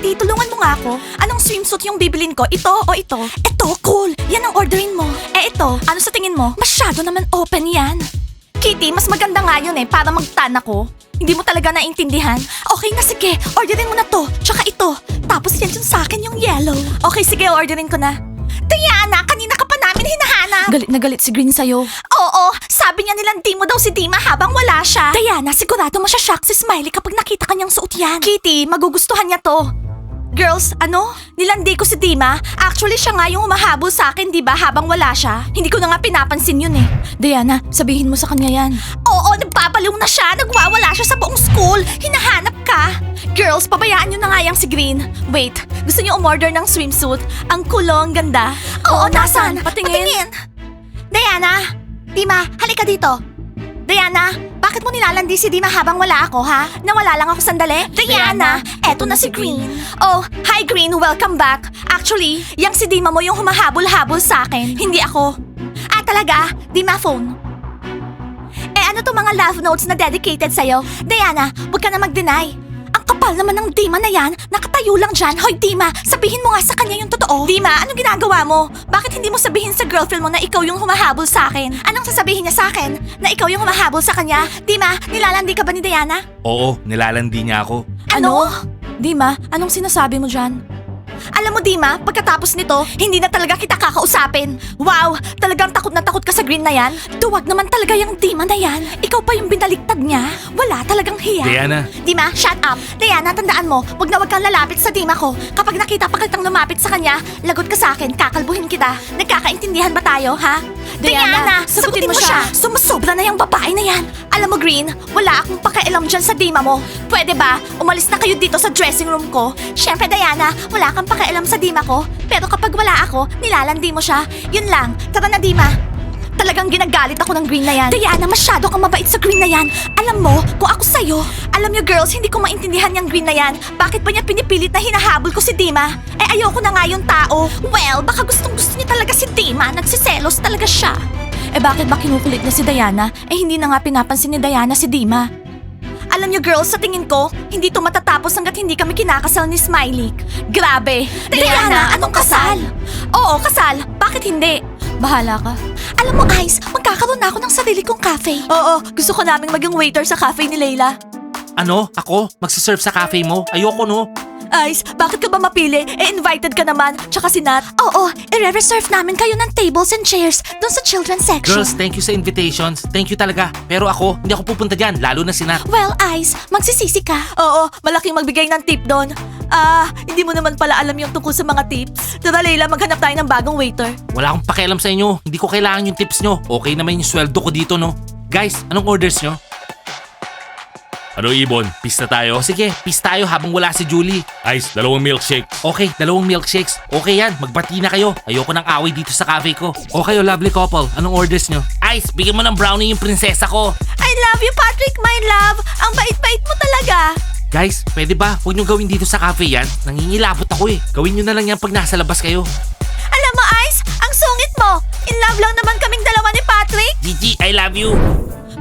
Kitty, tulungan mo nga ako. Anong swimsuit yung bibilin ko? Ito o ito? Ito, cool. Yan ang orderin mo. Eh ito, ano sa tingin mo? Masyado naman open yan. Kitty, mas maganda nga yun para magtan ako. Hindi mo talaga naintindihan? Okay na sige, orderin mo na to, tsaka ito. Tapos yan yung sa akin yung yellow. Okay, sige, orderin ko na. Diana, kanina ka pa namin hinahanap. Galit na galit si Green sa'yo. Oo, sabi niya nilang mo daw si Dima habang wala siya. Diana, sigurado masya-shock si Smiley kapag nakita kanyang suot yan. Kitty, magugustuhan niya to. Girls, ano? Nilandi ko si Dima. Actually, siya nga yung humahabol sa akin, di ba, habang wala siya? Hindi ko na nga pinapansin yun eh. Diana, sabihin mo sa kanya yan. Oo, nagpapaliw na siya. Nagwawala siya sa buong school. Hinahanap ka. Girls, pabayaan nyo na nga yang si Green. Wait, gusto niyo umorder ng swimsuit? Ang kulo, ang ganda. Oo, nasan? Patingin. Diana, Dima, halika dito. Diana, bakit mo nilalandi si Dima habang wala ako, ha? Nawala lang ako sandali? Diana, eto na si Green. Oh, hi Green, welcome back. Actually, yang si Dima mo yung humahabol-habol sa akin, hindi ako. Ah, talaga? Dima phone. Eh ano to mga love notes na dedicated sa'yo? Diana, huwag ka na mag-deny. Ang kapal naman ng Dima na yan, nakatayo lang dyan. Hoy Dima, sabihin mo nga sa kanya yung totoo. Dima, anong ginagawa mo? Bakit hindi mo sabihin sa girlfriend mo na ikaw yung humahabol sa akin? Anong sasabihin niya sa akin? Na ikaw yung humahabol sa kanya? Dima, nilalandi ka ba ni Diana? Oo, nilalandi niya ako. Ano? Dima, anong sinasabi mo dyan? Alam mo Dima, pagkatapos nito, hindi na talaga kita kakausapin. Wow, talagang takot na takot ka sa Green na yan? Duwag naman talaga yung Dima na yan. Ikaw pa yung binaliktad niya. Wala talagang hiya. Diana. Dima, shut up. Diana, tandaan mo, wag na wag kang lalapit sa Dima ko. Kapag nakita pa kitang lumapit sa kanya, lagot ka sa akin, kakalbuhin kita. Nagkakaintindihan ba tayo, ha? Diana, sagutin mo siya. Sumusobra na yung babae na yan. Alam mo Green, wala akong pakialam dyan sa Dima mo. Pwede ba, umalis na kayo dito sa dressing room ko? Siyempre Diana, wala kang pakialam sa Dima ko. Pero kapag wala ako, nilalandi mo siya. Yun lang, tara na Dima. Talagang ginagalit ako ng Green na yan. Diana, masyado kang mabait sa Green na yan. Alam mo, kung ako sa'yo, alam niyo girls, hindi ko maintindihan yung Green na yan. Bakit ba niya pinipilit na hinahabol ko si Dima? Eh ayoko na nga yung tao. Well, baka gustong gusto niya talaga si Dima. Nagsiselos talaga siya. Eh bakit ba kinukulit niya si Diana? Eh hindi na nga pinapansin ni Diana si Dima. Alam niyo girls, sa tingin ko, hindi to matatapos hanggat hindi kami kinakasal ni Smiley. Grabe! Diana, anong kasal? Oo, kasal. Bakit hindi? Bahala ka. Alam mo, Ice, magkakaroon na ako ng sarili kong cafe. Oo, gusto ko naming maging waiter sa cafe ni Layla. Ano? Ako? Magsiserve sa cafe mo? Ayoko no. Ice, bakit ka ba mapili? Eh, invited ka naman, tsaka si Nat. Oo, i-reserve namin kayo ng tables and chairs doon sa children's section. Girls, thank you sa invitations. Thank you talaga. Pero ako, hindi ako pupunta dyan, lalo na si Nat. Well, Ice, magsisisi ka. Oo, malaking magbigay ng tip doon. Hindi mo naman pala alam yung tungkol sa mga tips. Tara Layla, maghanap tayo ng bagong waiter. Wala akong pakialam sa inyo. Hindi ko kailangan yung tips nyo. Okay naman yung sweldo ko dito, no? Guys, anong orders nyo? Ano, Ibon? Peace na tayo? Sige, peace tayo habang wala si Julie. Ice, 2 milkshakes. Okay, 2 milkshakes. Okay yan, magbati na kayo. Ayoko ng away dito sa cafe ko. Okay, lovely couple. Anong orders nyo? Ice, bigyan mo ng brownie yung prinsesa ko. I love you, Patrick, my love. Ang bait-bait mo talaga. Guys, pwede ba? Huwag nyo gawin dito sa cafe yan. Nangingilabot ako eh. Gawin nyo na lang yan pag nasa labas kayo. Alam mo, Ice, ang sungit mo. In love lang naman kaming dalawa ni Patrick. Gigi, I love you.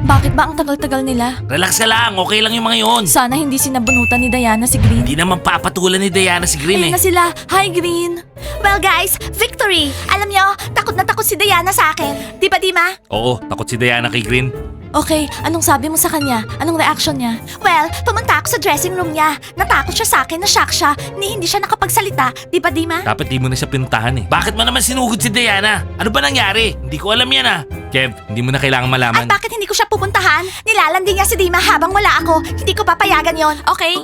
Bakit ba ang tagal-tagal nila? Relax ka lang, okay lang yung mga yon. Sana hindi sinabunutan ni Diana si Green. Hindi naman papatulan ni Diana si Green Ayun na sila. Hi, Green. Well, guys, victory! Alam nyo, takot na takot si Diana sa akin. Di ba, Dima? Oo, takot si Diana kay Green. Okay, anong sabi mo sa kanya? Anong reaction niya? Well, pumunta ako sa dressing room niya. Natakot siya sa akin, na-shock siya, ni hindi siya nakapagsalita. Di ba, Dima? Dapat di mo na siya pinuntahan eh. Bakit mo naman sinugod si Diana? Ano ba nangyari? Hindi ko alam yan ah. Kev, hindi mo na kailangan malaman. At bakit hindi ko siya pupuntahan? Nilalandi niya si Dima habang wala ako. Hindi ko papayagan yon, okay?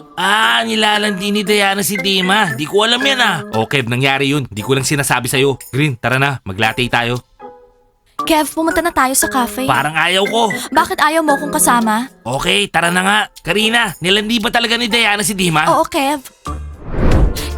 Nilalandi ni Diana si Dima. Di ko alam yan ah. O Kev, nangyari yun. Di ko lang sinasabi sa'yo. Green, tara na. Mag-latte tayo. Kev, pumunta na tayo sa cafe. Parang ayaw ko. Bakit ayaw mo kong kasama? Okay, tara na nga. Karina, nilandi ba talaga ni Diana si Dima? Oo, Kev.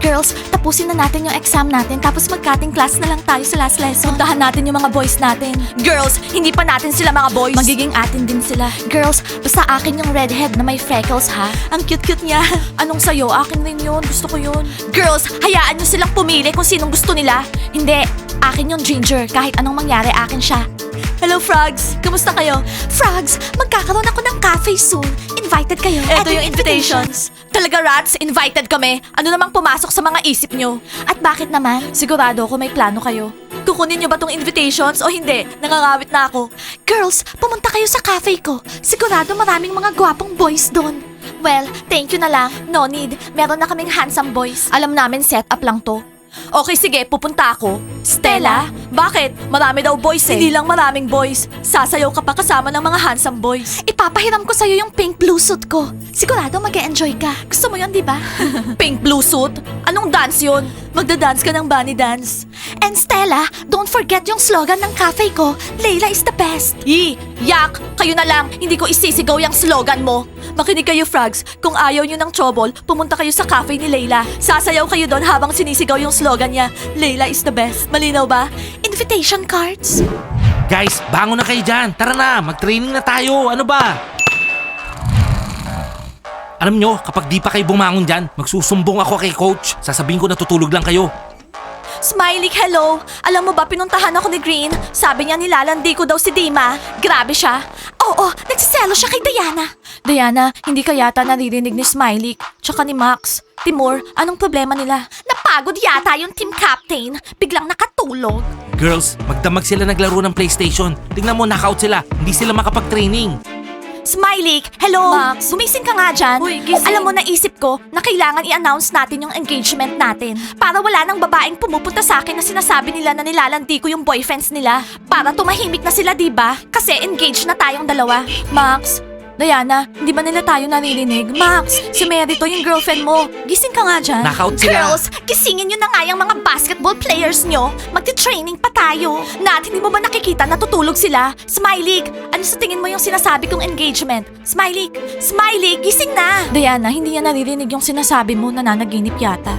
Girls, tapusin na natin yung exam natin tapos mag-cutting class na lang tayo sa last lesson. Puntahan natin yung mga boys natin. Girls, hindi pa natin sila mga boys. Magiging atin din sila. Girls, basta akin yung redhead na may freckles ha. Ang cute-cute niya. Anong sayo? Akin rin yun. Gusto ko yun. Girls, hayaan nyo silang pumili kung sinong gusto nila. Hindi, akin yung ginger. Kahit anong mangyari, akin siya. Hello, Frogs! Kamusta kayo? Frogs, magkakaroon ako ng cafe soon. invited kayo. Eto yung invitations. Talaga, rats, invited kami. Ano namang pumasok sa mga isip nyo? At bakit naman? Sigurado ako may plano kayo. Kukunin nyo ba tong invitations o hindi? Nangangawit na ako. Girls, pumunta kayo sa cafe ko. Sigurado maraming mga gwapong boys doon. Well, thank you na lang. No need. Meron na kaming handsome boys. Alam namin set up lang to. Okay, sige, pupunta ako. Stella? Bakit? Marami daw boys eh. Hindi lang maraming boys. Sasayaw ka pa kasama ng mga handsome boys. Ipapahiram ko sa'yo yung pink blue suit ko. Sigurado mag-e-enjoy ka. Gusto mo yun, di ba? Pink blue suit? Anong dance yun? Magda-dance ka ng bunny dance. And Stella, don't forget yung slogan ng cafe ko. Layla is the best. Yak! Kayo na lang. Hindi ko isisigaw yung slogan mo. Makinig kayo, frogs. Kung ayaw nyo ng trouble, pumunta kayo sa cafe ni Layla. Sasayaw kayo doon habang sinisigaw yung slogan niya. Layla is the best. Malinaw ba? Invitation cards. Guys, bangon na kayo dyan. Tara na, mag-training na tayo. Ano ba? Alam nyo, kapag di pa kayo bumangon dyan, magsusumbong ako kay coach. Sasabihin ko natutulog lang kayo. Smiley, hello! Alam mo ba, pinuntahan ako ni Green. Sabi niya nilalandi ko daw si Dima. Grabe siya. Oo, nagsiselo siya kay Diana. Diana, hindi ka yata naririnig ni Smiley. Tsaka ni Max. Timur, anong problema nila? Napagod yata yung team captain. Biglang nakatulog. Girls, magdamag sila naglaro ng PlayStation. Tingnan mo, knockout sila. Hindi sila makapag-training. Smiley, hello! Max. Gumising ka nga dyan. Uy, gising. Alam mo, naisip ko na kailangan i-announce natin yung engagement natin. Para wala nang babaeng pumupunta sa akin na sinasabi nila na nilalandi ko yung boyfriends nila. Para tumahimik na sila, diba? Kasi engaged na tayong dalawa. Max, Diana, hindi ba nila tayo naririnig? Max, si Mary to yung girlfriend mo. Gising ka nga dyan. Knockout sila. Girls, gisingin nyo na nga yung mga basketball players nyo. Magti-training pa tayo. Nat, hindi mo ba nakikita natutulog sila? Smiley, ano sa tingin mo yung sinasabi kong engagement? Smiley, Smiley, gising na! Diana, hindi niya naririnig yung sinasabi mo, nananaginip yata.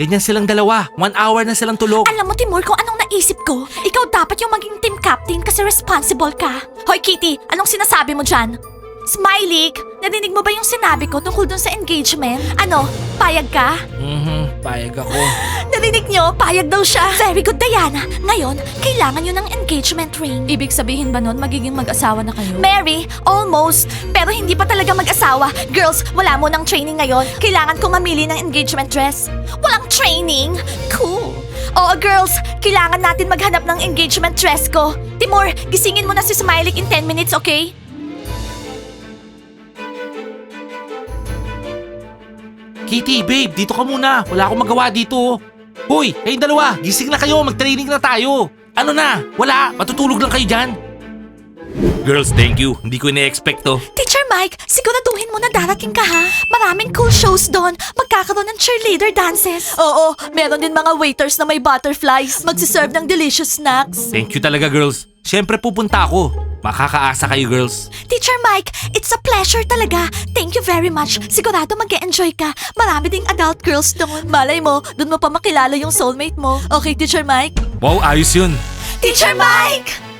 Ganyan silang dalawa. 1 hour na silang tulog. Alam mo, Timur, kung anong naisip ko, ikaw dapat yung maging team captain kasi responsible ka. Hoy, Kitty, anong sinasabi mo dyan? Smiley, narinig mo ba yung sinabi ko tungkol dun sa engagement? Ano, payag ka? Payag ako. Narinig nyo, payag daw siya. Very good, Diana. Ngayon, kailangan nyo ng engagement ring. Ibig sabihin ba nun, magiging mag-asawa na kayo? Mary, almost. Pero hindi pa talaga mag-asawa. Girls, wala mo ng training ngayon. Kailangan ko mamili ng engagement dress. Walang training? Cool. Oo, girls, kailangan natin maghanap ng engagement dress ko. Timur, gisingin mo na si Smiley in 10 minutes, okay? Kitty, babe, dito ka muna. Wala akong magawa dito. Hoy, kayong dalawa, gising na kayo, mag-training na tayo. Ano na? Wala, matutulog lang kayo dyan. Girls, thank you. Hindi ko ina-expect to. Teacher Mike, siguraduhin mo na darating ka ha. Maraming cool shows doon. Magkakaroon ng cheerleader dances. Oo, meron din mga waiters na may butterflies. Magsiserve ng delicious snacks. Thank you talaga, girls. Siyempre pupunta ako. Makakaasa kayo, girls. Teacher Mike, it's a pleasure talaga. Thank you very much. Sigurado mag-e-enjoy ka. Marami ding adult girls doon. Malay mo, doon mo pa makilala yung soulmate mo. Okay, Teacher Mike? Wow, ayos yun. Teacher Mike!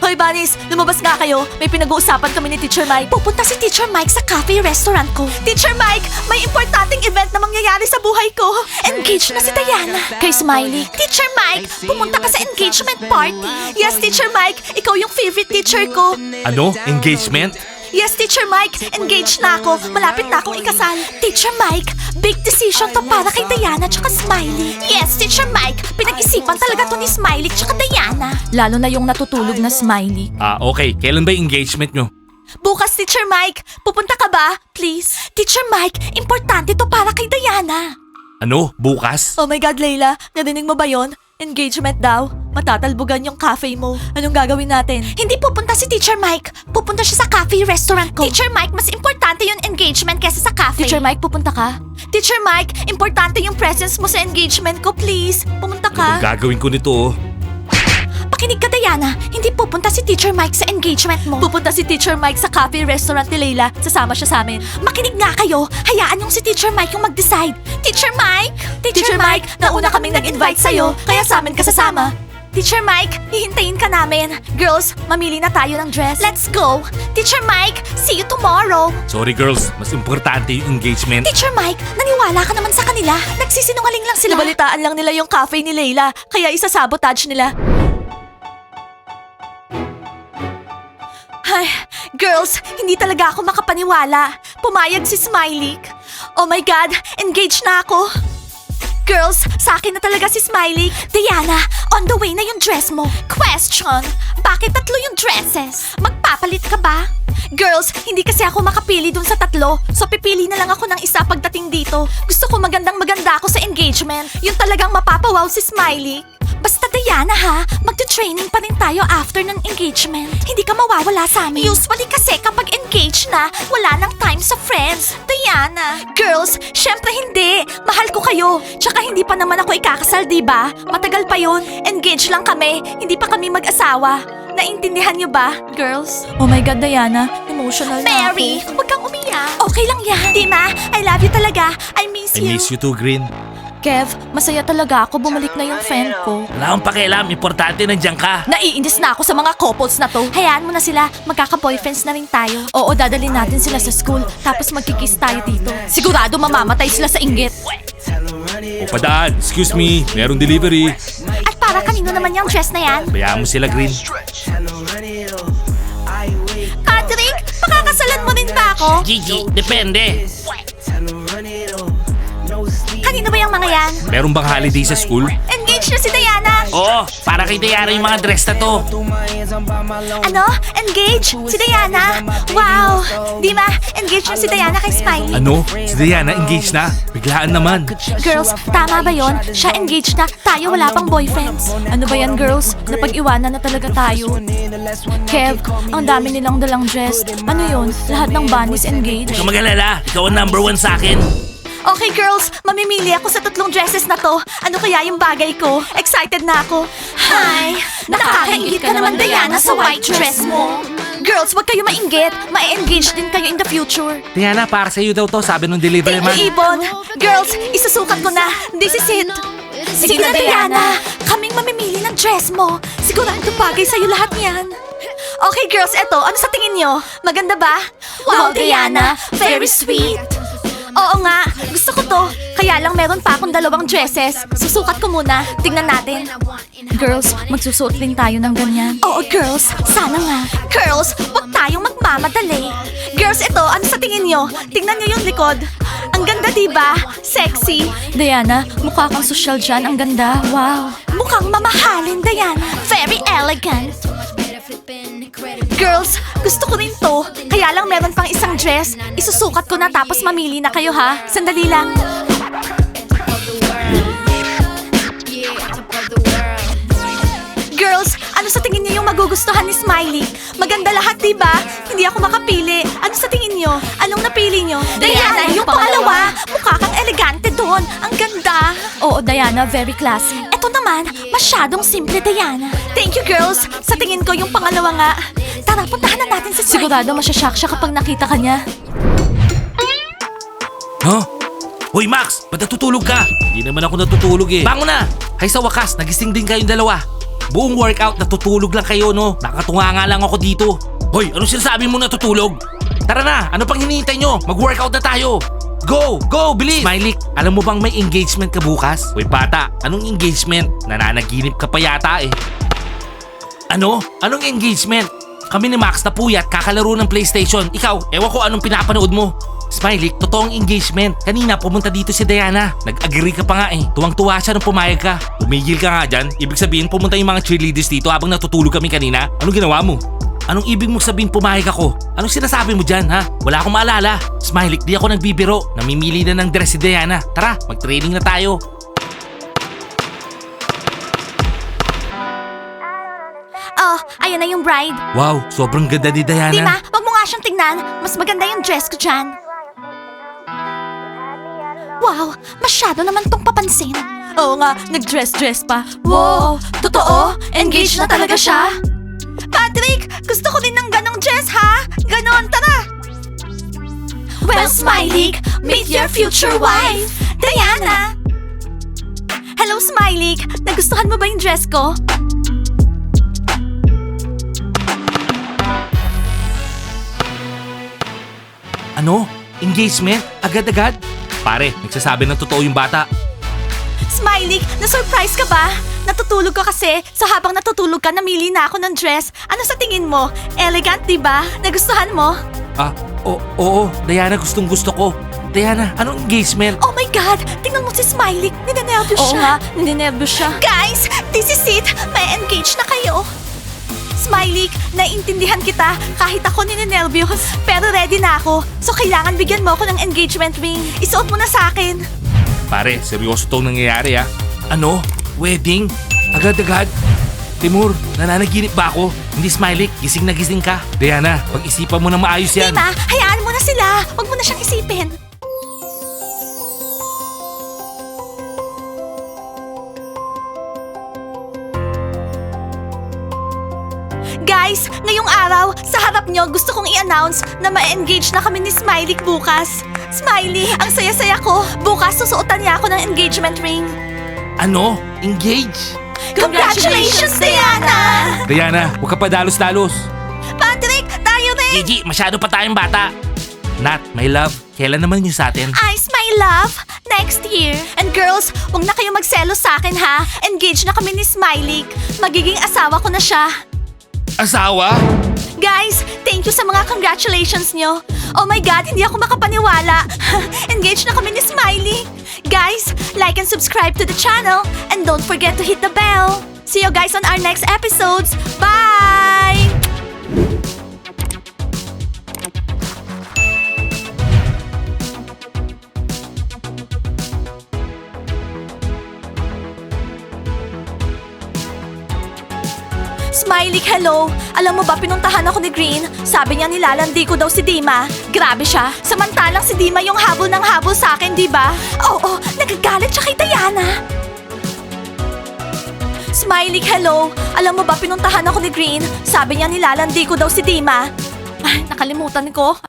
Hoy, Bunnies! Lumabas nga kayo. May pinag-uusapan kami ni Teacher Mike. Pupunta si Teacher Mike sa cafe restaurant ko. Teacher Mike, may importanteng event na mangyayari sa buhay ko. Engaged na si Diana. Kay Smiley. Teacher Mike, pumunta ka sa engagement party. Yes, Teacher Mike. Ikaw yung favorite teacher ko. Ano? Engagement? Yes, Teacher Mike. Engaged na ako. Malapit na akong ikasal. Teacher Mike, big decision to para kay Diana tsaka Smiley. Yes, Teacher Mike. Pinag-isipan talaga to ni Smiley tsaka Diana. Lalo na yung natutulog na Smiley. Okay. Kailan ba yung engagement nyo? Bukas, Teacher Mike. Pupunta ka ba? Please. Teacher Mike, importante to para kay Diana. Ano? Bukas? Oh my God, Layla. Narinig mo ba yon? Engagement daw. Matatalbugan yung cafe mo. Anong gagawin natin? Hindi pupunta si Teacher Mike. Pupunta siya sa cafe restaurant ko. Teacher Mike, mas importante yung engagement kesa sa cafe. Teacher Mike, pupunta ka? Teacher Mike, importante yung presence mo sa engagement ko, please. Pumunta Ano ka. gagawin ko nito? Pakinig ka, Diana. Hindi pupunta si Teacher Mike sa engagement mo. Pupunta si Teacher Mike sa cafe restaurant ni Layla. Sasama siya sa amin. Makinig nga kayo. Hayaan yung si Teacher Mike yung mag-decide. Teacher Mike! Teacher Mike, nauna kaming nag-invite sa'yo. Kaya sa amin ka sasama. Teacher Mike, hihintayin ka namin. Girls, mamili na tayo ng dress. Let's go! Teacher Mike, see you tomorrow! Sorry, girls. Mas importante yung engagement. Teacher Mike, naniwala ka naman sa kanila. Nagsisinungaling lang sila. Nabalitaan lang nila yung cafe ni Layla, kaya isasabotage nila. Ay, Girls, hindi talaga ako makapaniwala. Pumayag si Smiley. Oh my God, engaged na ako. Girls, sa akin na talaga si Smiley. Diana, on the way na yung dress mo. Question, bakit tatlo yung dresses? Magpapalit ka ba? Girls, hindi kasi ako makapili dun sa tatlo. So pipili na lang ako ng isa pagdating dito. Gusto ko magandang-maganda ako sa engagement. Yung talagang mapapawaw si Smiley. Basta Diana ha, magte-training pa rin tayo after ng engagement. Hindi ka mawawala sa amin. Usually kasi kapag engaged na, wala nang time sa friends. Diana. Girls, syempre hindi. Mahal ko kayo. Tsaka hindi pa naman ako ikakasal, diba? Matagal pa yon. Engaged lang kami. Hindi pa kami mag-asawa. Naintindihan niyo ba, girls? Oh my God, Diana. Emotional na ako. Mary, huwag kang umiyak. Okay lang yan. Dima, I love you talaga. I miss I miss you too, Green. Kev, masaya talaga ako. Bumalik na yung friend ko. Wala akong pakialam. Importante nandiyan ka. Naiinis na ako sa mga couples na to. Hayaan mo na sila. Magkaka-boyfriends na rin tayo. Oo, dadalhin natin sila sa school. Tapos magkikiss tayo dito. Sigurado mamamatay sila sa inggit. O padaan, excuse me. Merong delivery. At para kanino naman yung dress na yan? Bayaan mo sila, Green. Patrick, pakakasalan mo rin ba ako? Gigi, depende. Kanino ba yung mga yan? Meron bang holiday sa school? Engaged na si Diana. Oo, para kay Diana yung mga dress na to. Ano? Engaged? Si Diana? Wow! Dima, engaged na si Diana kay Smiley. Ano? Si Diana engaged na? Biglaan naman. Girls, tama ba yon? Siya engaged na, tayo wala pang boyfriends. Ano ba yan, girls? Napag-iwanan na talaga tayo. Kev, ang dami nilang dalang dress. Ano yun? Lahat ng bunnies engaged? Huwag ka mag-alala. Ikaw ang number 1 sa akin. Okay girls, mamimili ako sa 3 dresses na to. Ano kaya yung bagay ko? Excited na ako. Hi! Nakakaingit ka naman, Diana, sa white dress mo. Girls, wag kayo mainggit. Ma-engage din kayo in the future. Diana, para sa'yo daw to, sabi nung delivery man. Ibon. Girls, isusukat ko na. This is it. Sige na, Diana. Kaming mamimili ng dress mo. Sigurado bagay sa'yo lahat yan. Okay girls, eto. Ano sa tingin nyo? Maganda ba? Wow, Diana. Very sweet. Oo nga, gusto ko to. Kaya lang meron pa akong 2 dresses. Susukat ko muna. Tingnan natin. Girls, magsusuot din tayo ng ganyan. Oo, girls. Sana nga. Girls, huwag tayong magmamadali. Girls, ito, ano sa tingin nyo? Tingnan nyo yung likod. Ang ganda, diba? Sexy. Diana, mukha kang sosyal dyan. Ang ganda. Wow. Mukhang mamahalin, Diana. Very elegant. Girls, gusto ko rin to. Kaya lang meron pang isang dress. Isusukat ko na tapos mamili na kayo ha. Sandali lang. Girls, ano sa tingin niyo yung magugustuhan ni Smiley? Maganda lahat, di ba? Hindi ako makapili. Ano sa tingin niyo? Anong napili niyo? Diana, yung pangalawa. Mukha kang elegante doon. Ang ganda. Oo, Diana, very classy. Eto naman, masyadong simple, Diana. Thank you, girls. Sa tingin ko, yung pangalawa nga. Tara, puntahan na natin si Smiley. Sigurado masyashock siya kapag nakita ka niya. Huh? Hoy Max, ba't natutulog ka? Hindi naman ako natutulog eh. Bango na! Hay sa wakas, nagising din kayong dalawa. Buong workout, natutulog lang kayo no. Nakatunga nga lang ako dito. Hoy, ano sinasabi mo natutulog? Tara na, ano pang hinihintay nyo? Mag-workout na tayo. Go! Go! Bilis! Smiley, alam mo bang may engagement ka bukas? Hoy bata, anong engagement? Nananaginip ka pa yata eh. Ano? Anong engagement? Kami ni Max na puyat kakalaro ng PlayStation. Ikaw, ewan ko anong pinapanood mo. Smiley, totoong engagement. Kanina pumunta dito si Diana. Nag-agree ka pa nga eh. Tuwang-tuwa siya nung pumayag ka. Tumigil ka nga dyan. Ibig sabihin pumunta yung mga cheerleaders dito habang natutulog kami kanina. Anong ginawa mo? Anong ibig mong sabihin pumayag ako? Anong sinasabi mo dyan ha? Wala akong maalala. Smiley, di ako nagbibiro. Namimili na ng dress si Diana. Tara, mag-training na tayo. Oh, ayun na yung bride. Wow, sobrang ganda ni Diana. Dima, wag mo nga siyang tingnan. Mas maganda yung dress ko dyan. Wow, masyado naman tong papansin. Oo nga, nag-dress pa. Wow, totoo? Engaged na talaga siya? Patrick, gusto ko din ng ganong dress ha? Ganon, tara! Well, Smiley, meet your future wife, Diana! Hello, Smiley. Nagustuhan mo ba yung dress ko? Ano? Engagement? Agad-agad? Pare, nagsasabi ng totoo yung bata. Smiley, na-surprise ka ba? Natutulog ka kasi, so habang natutulog ka, namili na ako ng dress. Ano sa tingin mo? Elegant, di ba? Nagustuhan mo? Oo, Diana, gustong gusto ko. Diana, anong engagement? Oh my God! Tingnan mo si Smiley. Ninenervous Oo siya. nga, ninenervous siya. Guys, this is it. May engage na kayo. Smiley, naiintindihan kita kahit ako ninenervyos. Pero ready na ako. So kailangan bigyan mo ako ng engagement ring. Isuot mo na sa akin. Pare, seryoso tong nangyayari ah. Ano? Wedding? Agad-agad? Timur, nananaginip ba ako? Hindi, Smiley, gising na gising ka. Diana, pag-isipan mo na maayos yan. Dima, hayaan mo na sila. Huwag mo na siyang isipin. Guys, ngayong araw, sa harap nyo, gusto kong i-announce na ma-engage na kami ni Smiley bukas. Smiley, ang saya-saya ko. Bukas, susuotan niya ako ng engagement ring. Ano? Engage? Congratulations, Diana! Diana, huwag ka pa dalos-dalos. Patrick, tayo rin! Gigi, masyado pa tayong bata. Nat, my love, kailan naman yun sa atin? Ice, my love, next year. And girls, huwag na kayo magselos sa akin ha. Engage na kami ni Smiley. Magiging asawa ko na siya. Asawa? Guys, thank you sa mga congratulations nyo. Oh my God, hindi ako makapaniwala. Engage na kami ni Smiley. Guys, like and subscribe to the channel. And don't forget to hit the bell. See you guys on our next episodes. Bye! Smiley, hello! Alam mo ba, pinuntahan ako ni Green. Sabi niya nilalandi ko daw si Dima. Grabe siya. Samantalang si Dima yung habol ng habol sa akin, di ba? Oo, nagagalit siya kay Diana. Smiley, hello! Alam mo ba, pinuntahan ako ni Green. Sabi niya nilalandi ko daw si Dima. Ay, nakalimutan ko.